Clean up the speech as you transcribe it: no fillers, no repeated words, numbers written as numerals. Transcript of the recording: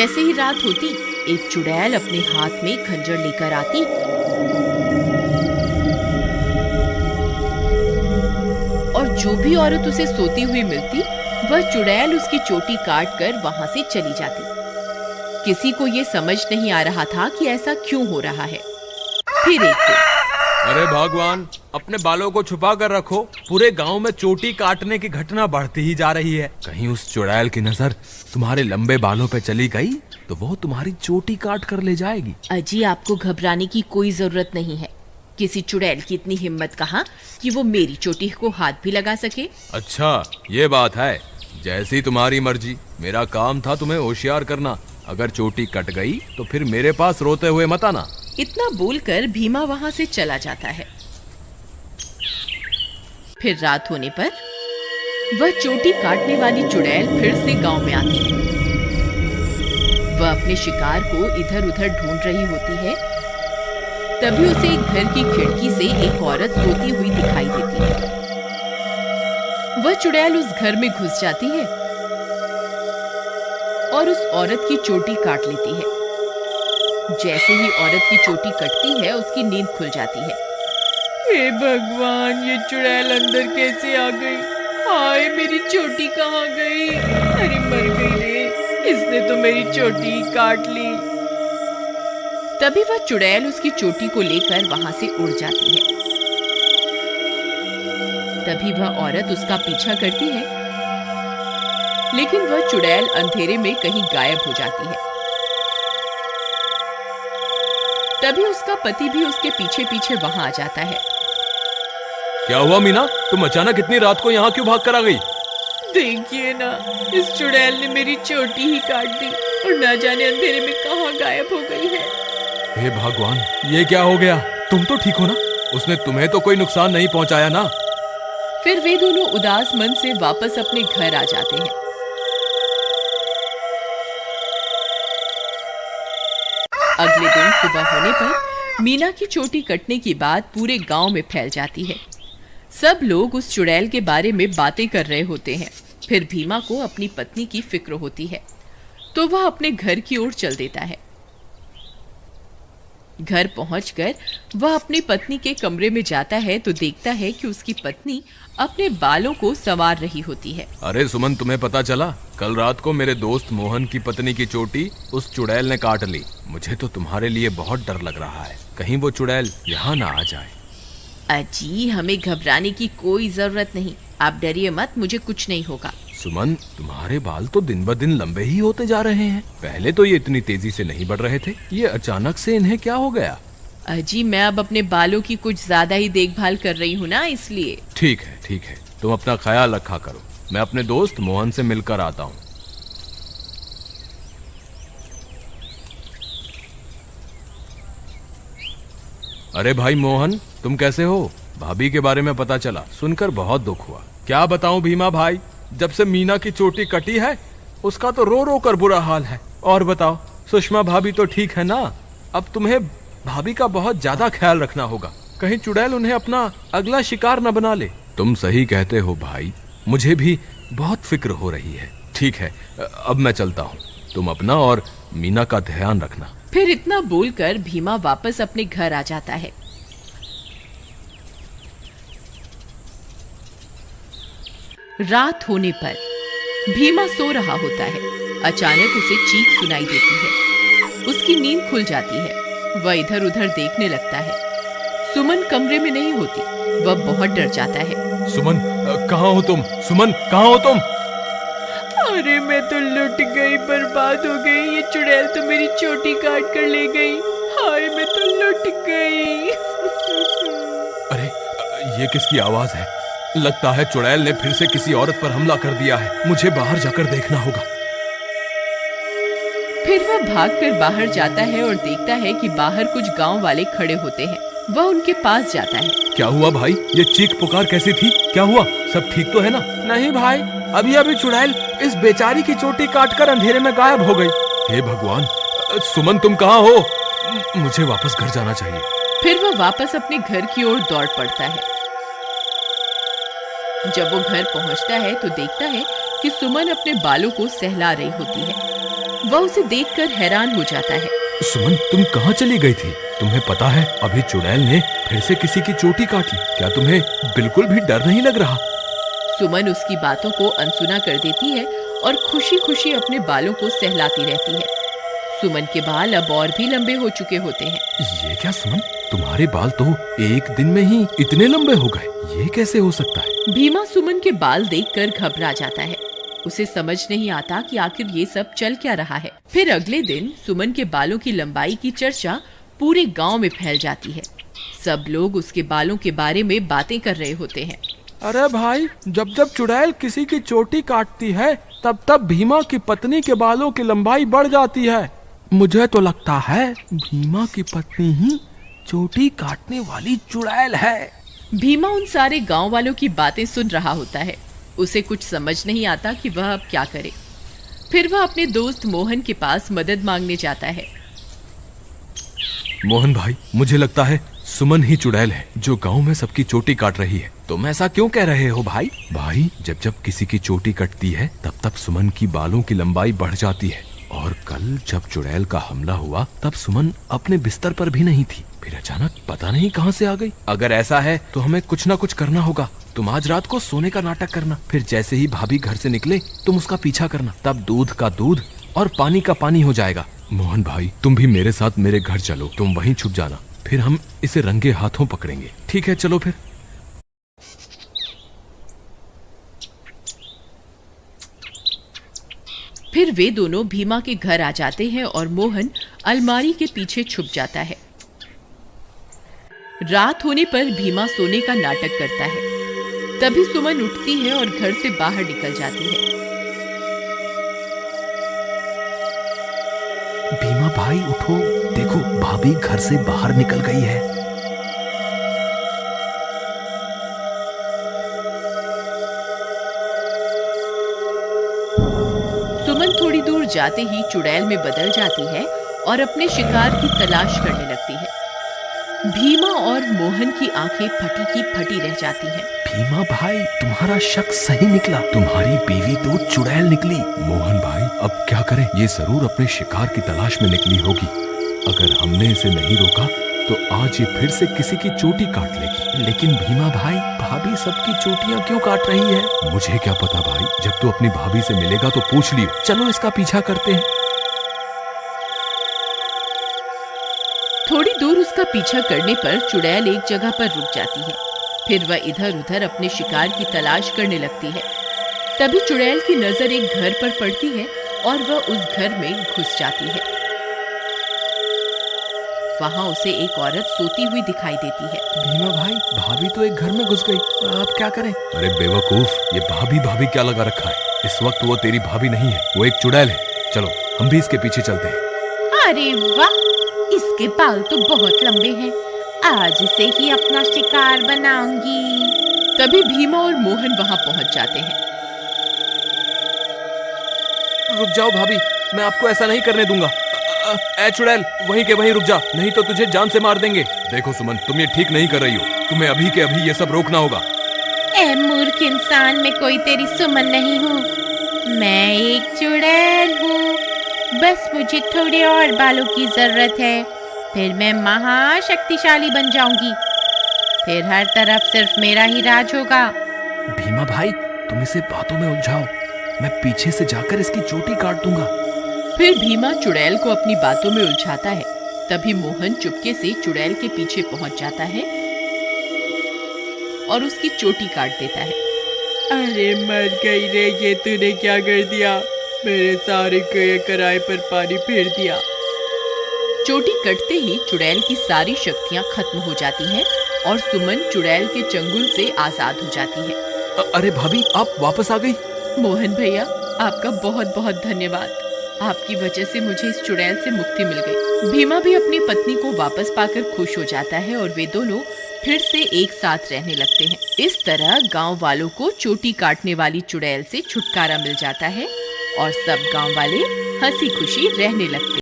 जैसे ही रात होती, एक चुड़ैल अपने हाथ में खंजर लेकर आती और जो भी औरत उसे सोती हुई मिलती, वह चुड़ैल उसकी चोटी काट कर वहां से चली जाती। किसी को ये समझ नहीं आ रहा था कि ऐसा क्यों हो रहा है। फिर एक दिन, अरे भगवान, अपने बालों को छुपा कर रखो, पूरे गांव में चोटी काटने की घटना बढ़ती ही जा रही है। कहीं उस चुड़ैल की नजर तुम्हारे लंबे बालों पे चली गई तो वो तुम्हारी चोटी काट कर ले जाएगी। अजी, आपको घबराने की कोई जरूरत नहीं है। किसी चुड़ैल की इतनी हिम्मत कहाँ कि वो मेरी चोटी को हाथ भी लगा सके। अच्छा, ये बात है। जैसी तुम्हारी मर्जी। मेरा काम था तुम्हें होशियार करना। अगर चोटी कट गई तो फिर मेरे पास रोते हुए मत आना। इतना बोलकर भीमा वहां से चला जाता है। फिर रात होने पर वह चोटी काटने वाली चुड़ैल फिर से गांव में आती है। वह अपने शिकार को इधर उधर ढूंढ रही होती है। तभी उसे एक घर की खिड़की से एक औरत सोती हुई दिखाई देती है। वह चुड़ैल उस घर में घुस जाती है और उस औरत की चोटी काट लेती है। जैसे ही औरत की चोटी कटती है, उसकी नींद खुल जाती है। हे भगवान, ये चुड़ैल अंदर कैसे आ गई? हाय, मेरी चोटी कहाँ गई? अरे मर गई रे, इसने तो मेरी चोटी काट ली। तभी वह चुड़ैल उसकी चोटी को लेकर वहां से उड़ जाती है। तभी वह औरत उसका पीछा करती है, लेकिन वह चुड़ैल अंधेरे में कहीं गायब हो जाती है। तभी उसका पति भी उसके पीछे पीछे वहां आ जाता है। क्या हुआ मीना, तुम अचानक इतनी रात को यहाँ क्यों भाग कर आ गई? देखिए ना, इस चुड़ैल ने मेरी चोटी ही काट दी और न जाने अंधेरे में कहाँ गायब हो गई है। हे भगवान, ये क्या हो गया? तुम तो ठीक हो ना? उसने तुम्हें तो कोई नुकसान नहीं पहुंचाया ना? फिर वे दोनों उदास मन से वापस अपने घर आ जाते हैं। अगले दिन सुबह होने पर मीना की चोटी कटने की बात पूरे गांव में फैल जाती है। सब लोग उस चुड़ैल के बारे में बातें कर रहे होते हैं। फिर भीमा को अपनी पत्नी की फिक्र होती है, तो वह अपने घर की ओर चल देता है। घर पहुंचकर वह अपनी पत्नी के कमरे में जाता है तो देखता है कि उसकी पत्नी अपने बालों को संवार रही होती है। अरे सुमन, तुम्हें पता चला? कल रात को मेरे दोस्त मोहन की पत्नी की चोटी उस चुड़ैल ने काट ली। मुझे तो तुम्हारे लिए बहुत डर लग रहा है, कहीं वो चुड़ैल यहाँ ना आ जाए। अजी, हमें घबराने की कोई जरूरत नहीं। आप डरिए मत, मुझे कुछ नहीं होगा। सुमन, तुम्हारे बाल तो दिन ब दिन लंबे ही होते जा रहे हैं। पहले तो ये इतनी तेजी से नहीं बढ़ रहे थे, ये अचानक से इन्हें क्या हो गया? अजी, मैं अब अपने बालों की कुछ ज्यादा ही देखभाल कर रही हूँ ना, इसलिए। ठीक है, ठीक है, तुम अपना ख्याल रखा करो। मैं अपने दोस्त मोहन से मिलकर आता हूँ। अरे भाई मोहन, तुम कैसे हो? भाभी के बारे में पता चला, सुनकर बहुत दुख हुआ। क्या बताऊं भीमा भाई, जब से मीना की चोटी कटी है उसका तो रो रो कर बुरा हाल है। और बताओ, सुषमा भाभी तो ठीक है ना? अब तुम्हें भाभी का बहुत ज्यादा ख्याल रखना होगा, कहीं चुड़ैल उन्हें अपना अगला शिकार न बना ले। तुम सही कहते हो भाई, मुझे भी बहुत फिक्र हो रही है। ठीक है, अब मैं चलता हूँ। तुम अपना और मीना का ध्यान रखना। फिर इतना बोलकर भीमा वापस अपने घर आ जाता है। रात होने पर भीमा सो रहा होता है। अचानक उसे चीख सुनाई देती है। उसकी नींद खुल जाती है। वह इधर उधर देखने लगता है। सुमन कमरे में नहीं होती। वह बहुत डर जाता है। सुमन, कहाँ हो तुम? सुमन, कहाँ हो तुम? अरे, मैं तो लुट गई, बर्बाद हो गई। ये चुड़ैल तो मेरी चोटी काट कर ले गई। हाय, मैं तो लुट गई। अरे, ये किसकी आवाज है? लगता है चुड़ैल ने फिर से किसी औरत पर हमला कर दिया है। मुझे बाहर जाकर देखना होगा। फिर वह भागकर बाहर जाता है और देखता है कि बाहर कुछ गांव वाले खड़े होते हैं। वह उनके पास जाता है। क्या हुआ भाई? ये चीख पुकार कैसी थी? क्या हुआ? सब ठीक तो है ना? नहीं भाई, अभी अभी चुड़ैल इस बेचारी की चोटी काटकर अंधेरे में गायब हो गई। हे भगवान, सुमन तुम कहाँ हो? मुझे वापस घर जाना चाहिए। फिर वह वापस अपने घर की ओर दौड़ पड़ता है। जब वो घर पहुंचता है तो देखता है कि सुमन अपने बालों को सहला रही होती है। वह उसे देखकर हैरान हो जाता है। सुमन, तुम कहाँ चली गई थी? तुम्हें पता है अभी चुड़ैल ने फिर से किसी की चोटी काट ली। क्या तुम्हें बिल्कुल भी डर नहीं लग रहा? सुमन उसकी बातों को अनसुना कर देती है और खुशी खुशी अपने बालों को सहलाती रहती है। सुमन के बाल अब और भी लंबे हो चुके होते हैं। ये क्या सुमन, तुम्हारे बाल तो एक दिन में ही इतने लंबे हो गए, ये कैसे हो सकता है? भीमा सुमन के बाल देखकर घबरा जाता है। उसे समझ नहीं आता कि आखिर ये सब चल क्या रहा है। फिर अगले दिन सुमन के बालों की लंबाई की चर्चा पूरे गांव में फैल जाती है। सब लोग उसके बालों के बारे में बातें कर रहे होते हैं। अरे भाई, जब जब चुड़ैल किसी की चोटी काटती है तब तब भीमा की पत्नी के बालों की लंबाई बढ़ जाती है। मुझे तो लगता है भीमा की पत्नी ही चोटी काटने वाली चुड़ैल है। भीमा उन सारे गांव वालों की बातें सुन रहा होता है। उसे कुछ समझ नहीं आता कि वह अब क्या करे। फिर वह अपने दोस्त मोहन के पास मदद मांगने जाता है। मोहन भाई, मुझे लगता है सुमन ही चुड़ैल है जो गांव में सबकी चोटी काट रही है। तुम ऐसा क्यों कह रहे हो भाई? भाई, जब जब किसी की चोटी कटती है तब तब सुमन की बालों की लंबाई बढ़ जाती है। और कल जब चुड़ैल का हमला हुआ तब सुमन अपने बिस्तर पर भी नहीं थी, फिर अचानक पता नहीं कहां से आ गई। अगर ऐसा है तो हमें कुछ ना कुछ करना होगा। तुम आज रात को सोने का नाटक करना, फिर जैसे ही भाभी घर से निकले तुम उसका पीछा करना, तब दूध का दूध और पानी का पानी हो जाएगा। मोहन भाई, तुम भी मेरे साथ मेरे घर चलो, तुम वहीं छुप जाना, फिर हम इसे रंगे हाथों पकड़ेंगे। ठीक है, चलो फिर। फिर वे दोनों भीमा के घर आ जाते हैं और मोहन अलमारी के पीछे छुप जाता है। रात होने पर भीमा सोने का नाटक करता है। तभी सुमन उठती है और घर से बाहर निकल जाती है। भीमा भाई उठो, देखो भाभी घर से बाहर निकल गई है। सुमन थोड़ी दूर जाते ही चुड़ैल में बदल जाती है और अपने शिकार की तलाश करने लगती है। भीमा और मोहन की आंखें फटी की फटी रह जाती हैं। भीमा भाई, तुम्हारा शक सही निकला, तुम्हारी बीवी तो चुड़ैल निकली। मोहन भाई, अब क्या करें? ये जरूर अपने शिकार की तलाश में निकली होगी। अगर हमने इसे नहीं रोका तो आज ये फिर से किसी की चोटी काट लेगी। लेकिन भीमा भाई, भाभी सबकी चोटियां क्यों काट रही है? मुझे क्या पता भाई, जब तू अपनी भाभी से मिलेगा तो पूछ लियो। चलो इसका पीछा करते हैं। थोड़ी दूर उसका पीछा करने पर चुड़ैल एक जगह पर रुक जाती है। फिर वह इधर उधर अपने शिकार की तलाश करने लगती है। तभी चुड़ैल की नजर एक घर पर पड़ती है और वह उस घर में घुस जाती है। वहां उसे एक औरत सोती हुई दिखाई देती है। भीमा भाई, भाभी तो एक घर में घुस गई, अब क्या करें? अरे बेवकूफ, ये भाभी भाभी क्या लगा रखा है? इस वक्त वो तेरी भाभी नहीं है, वो एक चुड़ैल है। चलो हम भी इसके पीछे चलते हैं। अरे वाह, इसके बाल तो बहुत लंबे हैं, आज इसे ही अपना शिकार बनाऊंगी। तभी भीमा और मोहन वहां पहुंच जाते हैं। रुक जाओ भाभी, मैं आपको ऐसा नहीं करने दूंगा। ए चुड़ैल, वहीं के वहीं रुक जा, नहीं तो तुझे जान से मार देंगे। देखो सुमन, तुम ये ठीक नहीं कर रही हो, तुम्हें अभी के अभी ये सब रोकना होगा। ए मूर्ख इंसान, मैं कोई तेरी सुमन नहीं हूँ, मैं एक चुड़ैल हूँ। बस मुझे थोड़े और बालों की जरूरत है, फिर मैं महाशक्तिशाली बन जाऊंगी। फिर हर तरफ सिर्फ मेरा ही राज होगा। भीमा भाई, तुम इसे बातों में उलझाओ, मैं पीछे से जाकर इसकी चोटी काट दूंगा। फिर भीमा चुड़ैल को अपनी बातों में उलझाता है। तभी मोहन चुपके से चुड़ैल के पीछे पहुंच जाता है और उसकी चोटी काट देता है। अरे मर गई रे, ये तूने क्या कर दिया? मेरे सारे कराए पर पानी फेर दिया। चोटी कटते ही चुड़ैल की सारी शक्तियां खत्म हो जाती हैं और सुमन चुड़ैल के चंगुल से आजाद हो जाती है। अरे भाभी, आप वापस आ गई? मोहन भैया, आपका बहुत बहुत धन्यवाद। आपकी वजह से मुझे इस चुड़ैल से मुक्ति मिल गई। भीमा भी अपनी पत्नी को वापस पाकर खुश हो जाता है और वे दोनों फिर से एक साथ रहने लगते हैं। इस तरह गांव वालों को चोटी काटने वाली चुड़ैल से छुटकारा मिल जाता है और सब गांव वाले हंसी खुशी रहने लगते हैं।